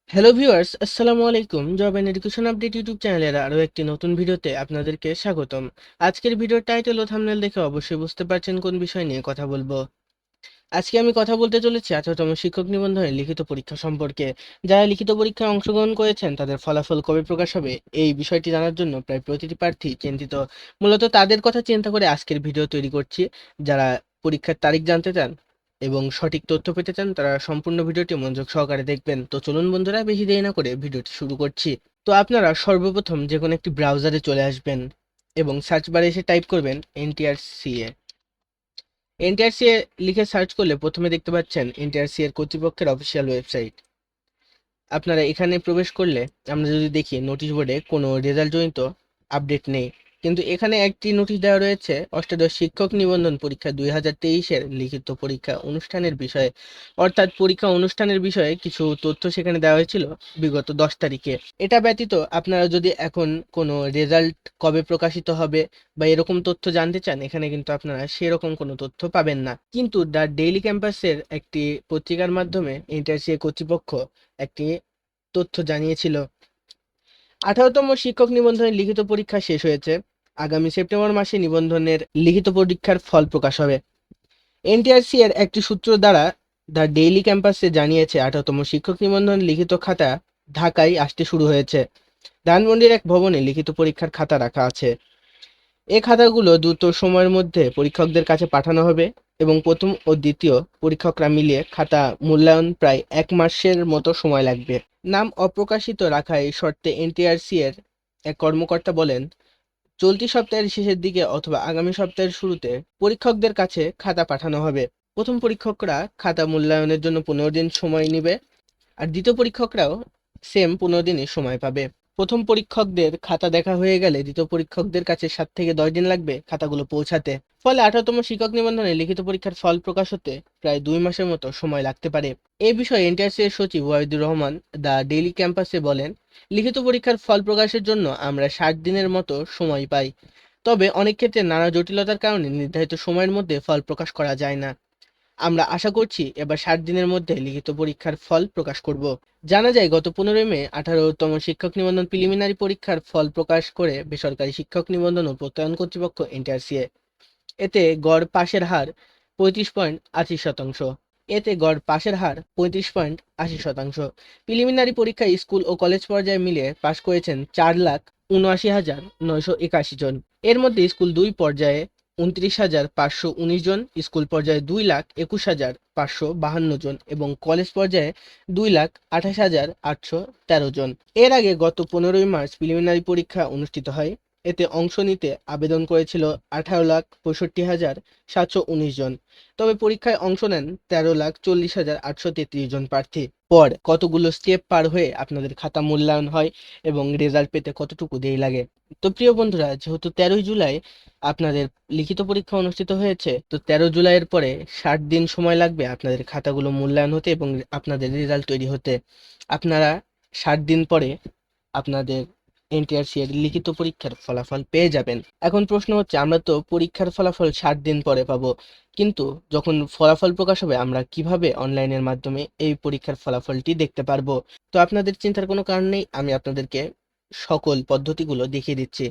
Hello viewers, আসসালামু আলাইকুম। Job and education update YouTube চ্যানেলের আরও একটি নতুন ভিডিওতে আপনাদেরকে স্বাগতম। আজকের ভিডিওর টাইটেল ও থাম্বনেল দেখে অবশ্যই বুঝতে পারছেন কোন বিষয় নিয়ে কথা বলবো। আজকে আমি কথা বলতে চলেছি 18তম শিক্ষক নিবন্ধনের লিখিত পরীক্ষা সম্পর্কে। যারা লিখিত পরীক্ষায় অংশগ্রহণ করেছেন তাদের ফলাফল কবে প্রকাশ হবে এই বিষয়টি জানার জন্য প্রায় প্রতিটি প্রার্থী চিন্তিত। মূলত তাদের কথা চিন্তা করে আজকের ভিডিও তৈরি করছি। যারা পরীক্ষার তারিখ জানতে চান এবং সঠিক তথ্য পেতে চান তারা সম্পূর্ণ ভিডিওটি মনোযোগ সহকারে দেখবেন। তো চলুন বন্ধুরা, বেশি দেরি না করে ভিডিওটি শুরু করছি। তো আপনারা সর্বপ্রথম যে কোনো একটি ব্রাউজারে চলে আসবেন এবং সার্চ বারে এসে টাইপ করবেন এনটিআরসিএ। এনটিআরসিএ লিখে সার্চ করলে প্রথমে দেখতে পাচ্ছেন এনটিআরসি এর কর্তৃপক্ষের অফিসিয়াল ওয়েবসাইট। আপনারা এখানে প্রবেশ করলে আমরা যদি দেখি নোটিশ বোর্ডে কোনো রেজাল্ট জনিত আপডেট নেই, কিন্তু এখানে একটি নোটিশ দেওয়া রয়েছে অষ্টাদশ শিক্ষক নিবন্ধন পরীক্ষা 2023-এর লিখিত পরীক্ষা অনুষ্ঠানের বিষয়ে। অর্থাৎ পরীক্ষা অনুষ্ঠানের বিষয়ে কিছু তথ্য সেখানে দেওয়া হয়েছিল বিগত 10 তারিখে। এটা ব্যতীত আপনারা যদি এখন কোনো রেজাল্ট কবে প্রকাশিত হবে বা এরকম তথ্য জানতে চান, এখানে কিন্তু আপনারা সেরকম কোনো তথ্য পাবেন না। কিন্তু দ্য ডেইলি ক্যাম্পাসের একটি পত্রিকার মাধ্যমে ইন্টারসিএ কর্তৃপক্ষ একটি তথ্য জানিয়েছিল। 18তম শিক্ষক নিবন্ধনের লিখিত পরীক্ষা শেষ হয়েছে। আগামী সেপ্টেম্বর মাসে নিবন্ধনের লিখিত পরীক্ষার ফল প্রকাশ হবে। এনটিআরসি এর একটি সূত্র দ্বারা দ্য ডেইলি ক্যাম্পাসে জানিয়েছে 18তম শিক্ষক নিবন্ধন লিখিত খাতা ঢাকায় আসতে শুরু হয়েছে। ধানমন্ডির এক ভবনে লিখিত পরীক্ষার খাতা রাখা আছে। এই খাতাগুলো দ্রুত সময়ের মধ্যে পরীক্ষকদের কাছে পাঠানো হবে এবং প্রথম ও দ্বিতীয় পরীক্ষকরা মিলিয়ে খাতা মূল্যায়ন প্রায় 1 মাসের মতো সময় লাগবে। নাম অপ্রকাশিত রাখা এই শর্তে এনটিআরসি এর এক কর্মকর্তা বলেন, চলতি সপ্তাহের শেষের দিকে অথবা আগামী সপ্তাহের শুরুতে পরীক্ষকদের কাছে খাতা পাঠানো হবে। প্রথম পরীক্ষকরা খাতা মূল্যায়নের জন্য 15 দিন সময় নেবে, আর দ্বিতীয় পরীক্ষকরাও সেম 15 দিনই সময় পাবে। প্রথম পরীক্ষকদের খাতা দেখা হয়ে গেলে দ্বিতীয় পরীক্ষকদের কাছে 7 থেকে 10 দিন লাগবে খাতাগুলো পৌঁছাতে। ফলে 18তম শিক্ষক নিবন্ধনে লিখিত পরীক্ষার ফল প্রকাশ হতে প্রায় 2 মাসের মতো সময় লাগতে পারে। এই বিষয়ে এনটিআরসি এর সচিব ওয়াহিদুর রহমান দ্য ডেইলি ক্যাম্পাসে বলেন, লিখিত পরীক্ষার ফল প্রকাশের জন্য আমরা 60 দিনের মতো সময় পাই। তবে অনেক ক্ষেত্রে নানা জটিলতার কারণে নির্ধারিত সময়ের মধ্যে ফল প্রকাশ করা যায় না। আমরা আশা করছি এবার 60 দিনের মধ্যে লিখিত পরীক্ষার ফল প্রকাশ করব। জানা যায় গত 15 মে 18তম শিক্ষক নিবন্ধন প্রিলিমিনারি পরীক্ষার ফল প্রকাশ করে বেসরকারি শিক্ষক নিবন্ধন ও প্রত্যয়ন কর্তৃপক্ষ এনটিআরসিএ। এতে গড় পাশের হার 35.80%। প্রিলিমিনারি পরীক্ষায় স্কুল ও কলেজ পর্যায়ে মিলিয়ে পাশ করেছেন 4,79,981 জন। এর মধ্যে স্কুল 2 পর্যায়ে 29,519 জন, স্কুল পর্যায়ে 2,21,552 জন এবং কলেজ পর্যায়ে 2,28,813 জন। এর আগে গত 15ই মার্চ প্রিলিমিনারি পরীক্ষা অনুষ্ঠিত হয়। এতে অংশ নিতে আবেদন করেছিল 18,65,719 জন। তবে পরীক্ষায় অংশ নেন 13,40,833 জন প্রার্থী। পর কতগুলো স্টেপ পার হয়ে আপনাদের খাতা মূল্যায়ন হয় এবং রেজাল্ট পেতে কতটুকু দেরি লাগে। তো প্রিয় বন্ধুরা, যেহেতু 13ই জুলাই আপনাদের লিখিত পরীক্ষা অনুষ্ঠিত হয়েছে, তো 13 জুলাইয়ের পরে 60 দিন সময় লাগবে আপনাদের খাতাগুলো মূল্যায়ন হতে এবং আপনাদের রেজাল্ট তৈরি হতে। আপনারা 60 দিন পরে আপনাদের এনটিআরসি এর লিখিত পরীক্ষার ফলাফল পেয়ে যাবেন। এখন প্রশ্ন হচ্ছে, আমরা তো পরীক্ষার ফলাফল 60 দিন পরে পাবো, কিন্তু যখন ফলাফল প্রকাশ হবে আমরা কিভাবে অনলাইনের মাধ্যমে এই পরীক্ষার ফলাফলটি দেখতে পারবো? তো আপনাদের চিন্তার কোনো কারণ নেই, আমি আপনাদেরকে সকল পদ্ধতিগুলো দেখিয়ে দিচ্ছি।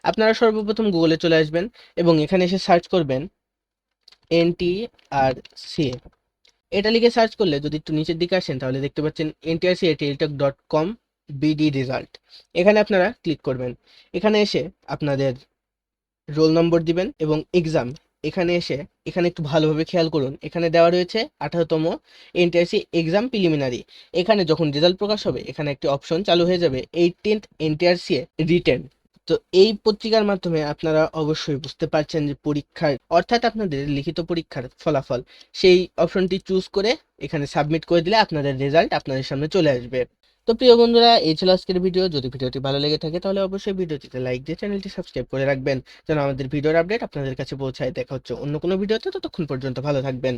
আপনারা সর্বপ্রথম গুগলে চলে আসবেন এবং এখানে এসে সার্চ করবেন এনটিআরসি। এটা লিখে সার্চ করলে যদি একটু নিচের দিকে আসেন তাহলে দেখতে পাচ্ছেন ntrca@টেলিটক.com বিডি রেজাল্ট। এখানে আপনারা ক্লিক করবেন। এখানে এসে আপনাদের রোল নম্বর দিবেন এবং এক্সাম। এখানে এসে এখানে একটু ভালোভাবে খেয়াল করুন, এখানে দেওয়া রয়েছে 18তম এনটিআরসি এক্সাম প্রিলিমিনারি। এখানে যখন রেজাল্ট প্রকাশ হবে এখানে একটি অপশন চালু হয়ে যাবে 18th এনটিআরসি রিটেন। তো এই পত্রিকার মাধ্যমে আপনারা অবশ্যই বুঝতে পারছেন যে পরীক্ষার অর্থাৎ আপনাদের লিখিত পরীক্ষার ফলাফল, সেই অপশনটি চুজ করে এখানে সাবমিট করে দিলে আপনাদের রেজাল্ট আপনাদের সামনে চলে আসবে। তো প্রিয় বন্ধুরা, এই ছিল আজকের ভিডিও। যদি ভিডিওটি ভালো লেগে থাকে তাহলে অবশ্যই ভিডিওটিতে লাইক দিয়ে চ্যানেলটি সাবস্ক্রাইব করে রাখবেন যেন আমাদের ভিডিওর আপডেট আপনাদের কাছে পৌঁছায়। দেখা হচ্ছে অন্য কোনো ভিডিওতে, ততক্ষণ পর্যন্ত ভালো থাকবেন।